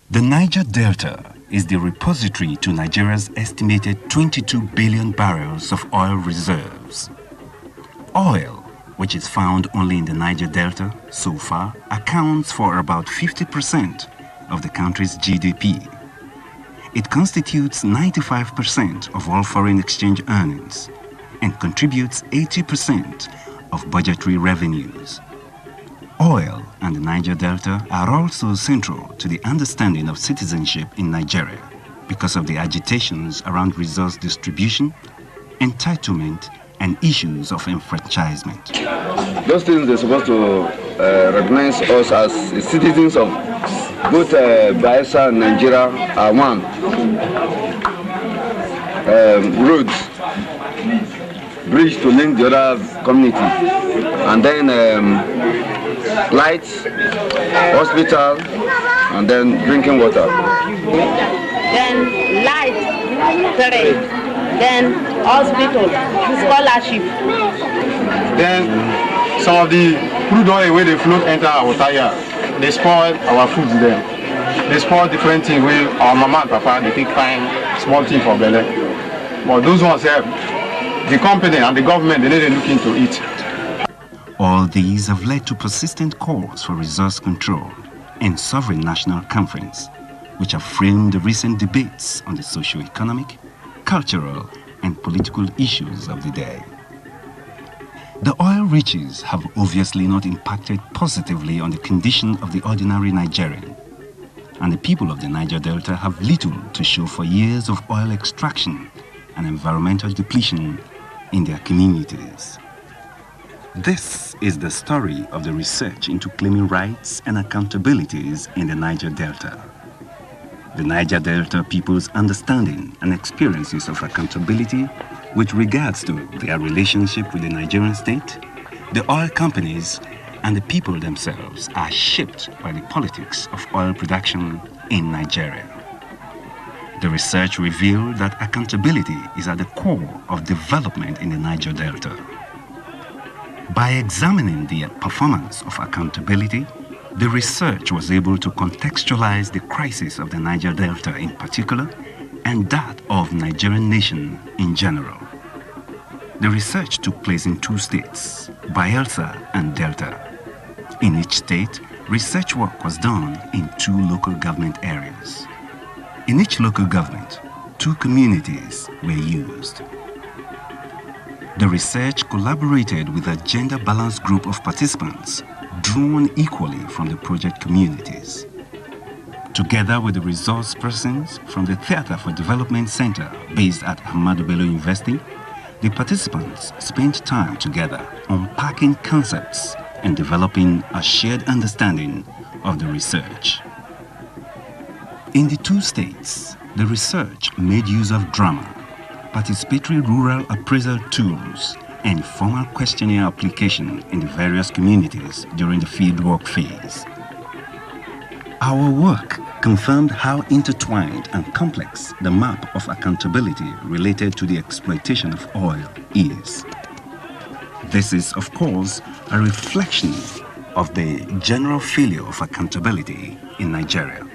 The Niger-Delta is the repository to Nigeria's estimated 22 billion barrels of oil reserves. Oil, which is found only in the Niger-Delta, so far accounts for about 50% of the country's GDP. It constitutes 95% of all foreign exchange earnings and contributes 80% of budgetary revenues. Oil and the Niger-Delta are also central to the understanding of citizenship in Nigeria because of the agitations around resource distribution, entitlement, and issues of enfranchisement. Those things they're supposed to recognize us as citizens of both Biafra and Nigeria are one. Roads, bridge to link the other community, and then lights, hospital, and then drinking water. Then light, trade, then hospital, scholarship. Then some of the crude oil where they float enter our tire, they spoil our foods there. They spoil different things where our mama and papa they take fine small thing for belly. But those ones have the company and the government they need to look into it. All these have led to persistent calls for resource control and sovereign national conference, which have framed the recent debates on the socio-economic, cultural, and political issues of the day. The oil riches have obviously not impacted positively on the condition of the ordinary Nigerian, and the people of the Niger-Delta have little to show for years of oil extraction and environmental depletion in their communities. This is the story of the research into claiming rights and accountabilities in the Niger-Delta. The Niger-Delta people's understanding and experiences of accountability with regards to their relationship with the Nigerian state, the oil companies, and the people themselves are shaped by the politics of oil production in Nigeria. The research revealed that accountability is at the core of development in the Niger-Delta. By examining the performance of accountability, the research was able to contextualize the crisis of the Niger-Delta in particular and that of Nigerian nation in general. The research took place in two states, Bayelsa and Delta. In each state, research work was done in two local government areas. In each local government, two communities were used. The research collaborated with a gender-balanced group of participants drawn equally from the project communities. Together with the resource persons from the Theatre for Development Center based at Ahmadu Bello University, the participants spent time together unpacking concepts and developing a shared understanding of the research. In the two states, the research made use of drama, participatory rural appraisal tools, and formal questionnaire application in the various communities during the fieldwork phase. Our work confirmed how intertwined and complex the map of accountability related to the exploitation of oil is. This is, of course, a reflection of the general failure of accountability in Nigeria.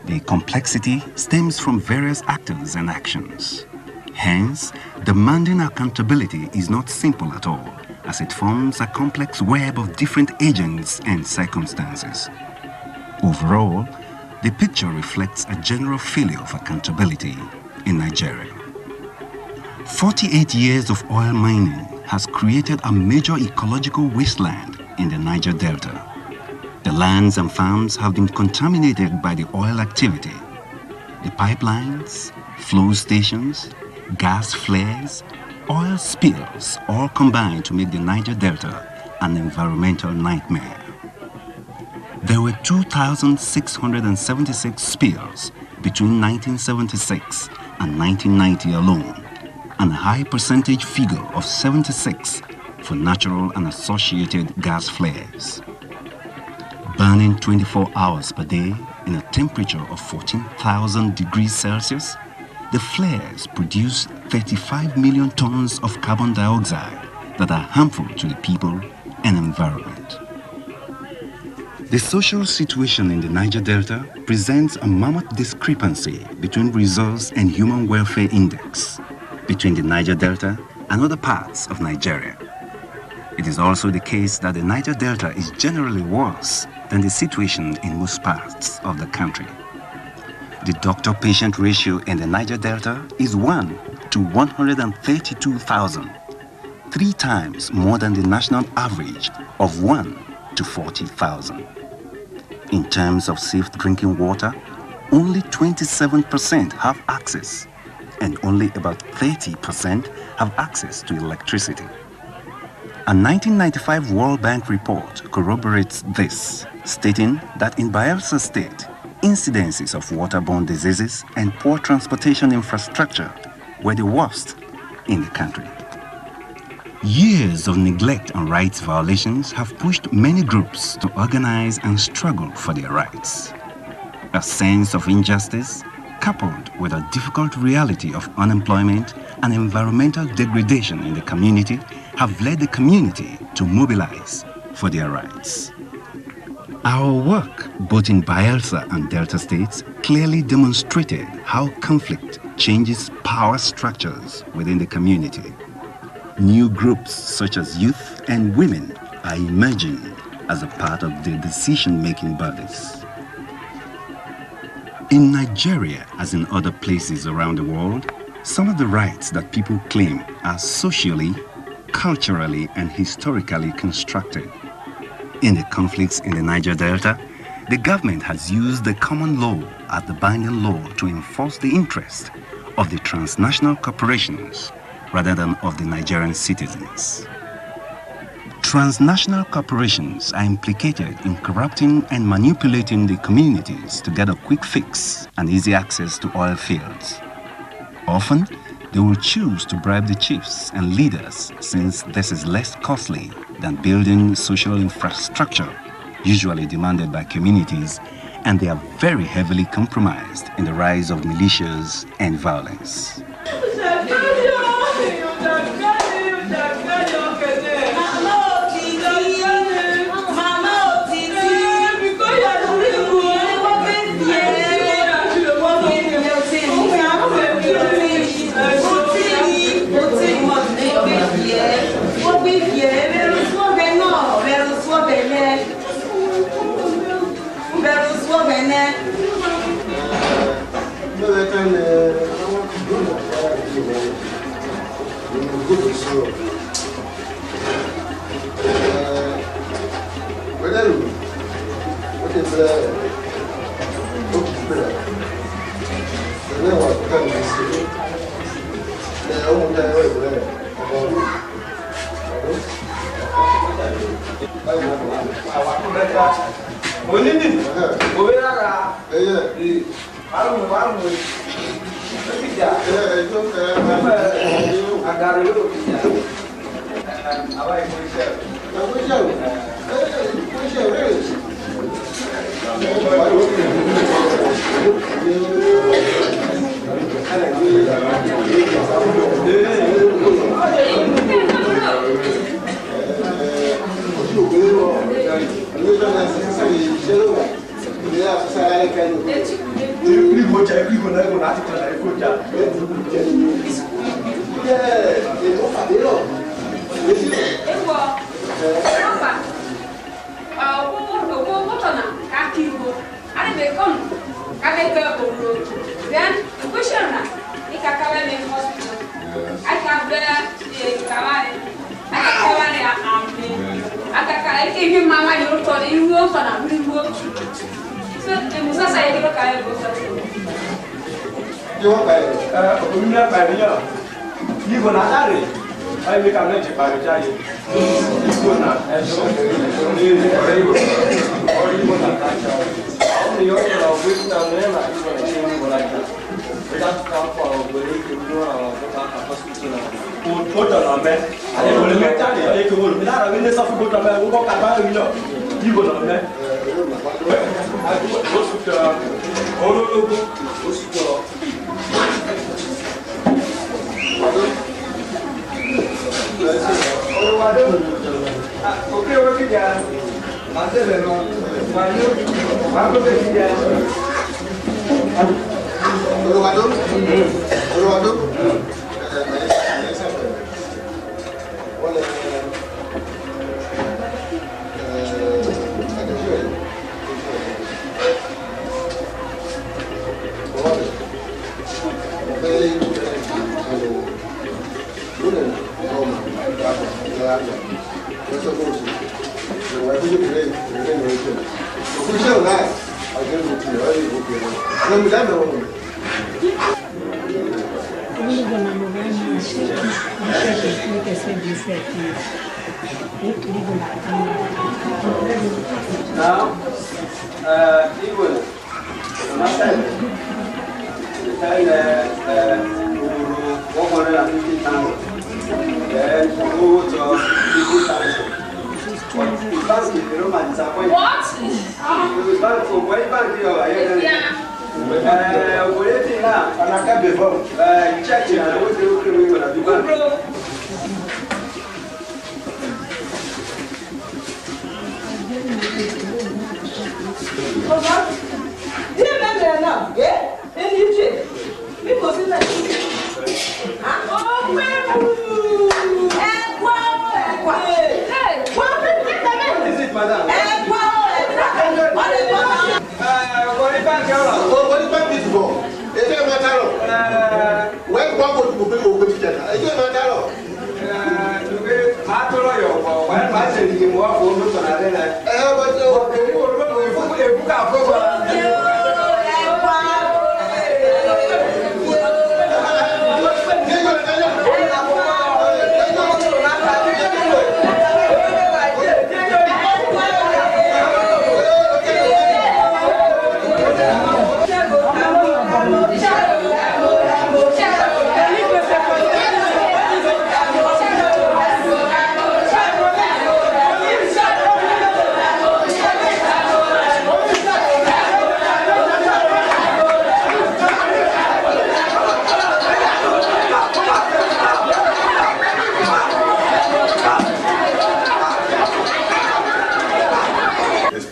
The complexity stems from various actors and actions. Hence, demanding accountability is not simple at all, as it forms a complex web of different agents and circumstances. Overall, the picture reflects a general failure of accountability in Nigeria. 48 years of oil mining has created a major ecological wasteland in the Niger-Delta. The lands and farms have been contaminated by the oil activity. The pipelines, flow stations, gas flares, Oil spills all combined to make the Niger-Delta an environmental nightmare. There were 2,676 spills between 1976 and 1990 alone, and a high percentage figure of 76 for natural and associated gas flares. Burning 24 hours per day in a temperature of 14,000 degrees Celsius, the flares produce 35 million tons of carbon dioxide that are harmful to the people and environment. The social situation in the Niger-Delta presents a mammoth discrepancy between resource and human welfare index between the Niger-Delta and other parts of Nigeria. It is also the case that the Niger-Delta is generally worse than the situation in most parts of the country. The doctor-patient ratio in the Niger-Delta is 1 to 132,000, 3 times more than the national average of 1 to 40,000. In terms of safe drinking water, only 27% have access, and only about 30% have access to electricity. A 1995 World Bank report corroborates this, stating that in Bayelsa State, incidences of waterborne diseases and poor transportation infrastructure were the worst in the country. Years of neglect and rights violations have pushed many groups to organize and struggle for their rights. A sense of injustice, coupled with a difficult reality of unemployment and environmental degradation in the community, have led the community to mobilize for their rights. Our work, both in Bayelsa and Delta states, clearly demonstrated how conflict changes power structures within the community. New groups such as youth and women are emerging as a part of the decision-making bodies. In Nigeria, as in other places around the world, some of the rights that people claim are socially, culturally, and historically constructed. In the conflicts in the Niger-Delta, the government has used the common law as the binding law to enforce the interest of the transnational corporations rather than of the Nigerian citizens. Transnational corporations are implicated in corrupting and manipulating the communities to get a quick fix and easy access to oil fields. Often, they will choose to bribe the chiefs and leaders since this is less costly than building social infrastructure, usually demanded by communities, and they are very heavily compromised in the rise of militias and violence.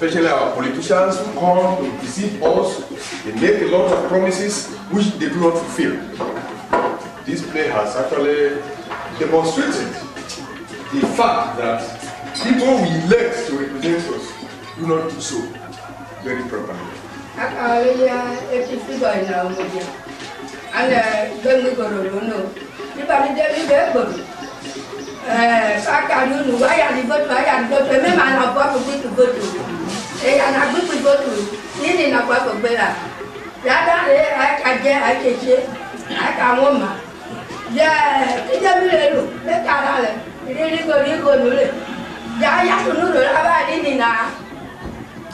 Especially our politicians who come to deceive us, they make a lot of promises which they do not fulfill. This play has actually demonstrated the fact that people we elect to represent us do not do so very properly.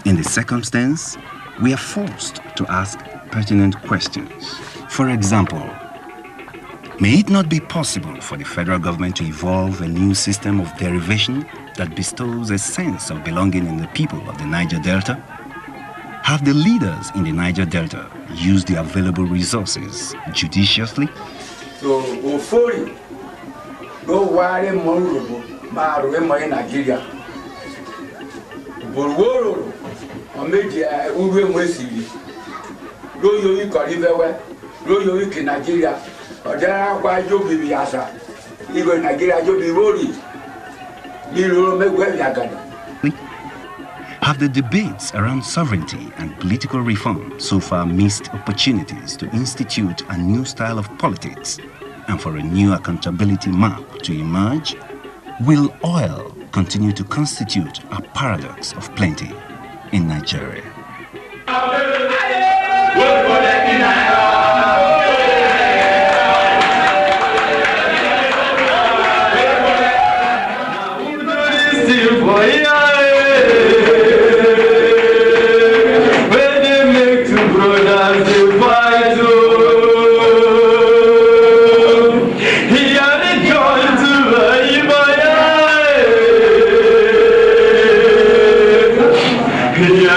In this circumstance, we are forced to ask pertinent questions. For example, may it not be possible for the federal government to evolve a new system of derivation that bestows a sense of belonging in the people of the Niger-Delta? Have the leaders in the Niger-Delta used the available resources judiciously? So, Ofori, go worry Monroe, Maru, Nigeria. Borworo, Omedia, Uwe Wesili, Royo Karibewe, Royo Nigeria, or there are why you be Yasa, even Nigeria, you be worried. Have the debates around sovereignty and political reform so far missed opportunities to institute a new style of politics and for a new accountability map to emerge? Will oil continue to constitute a paradox of plenty in Nigeria? Kenya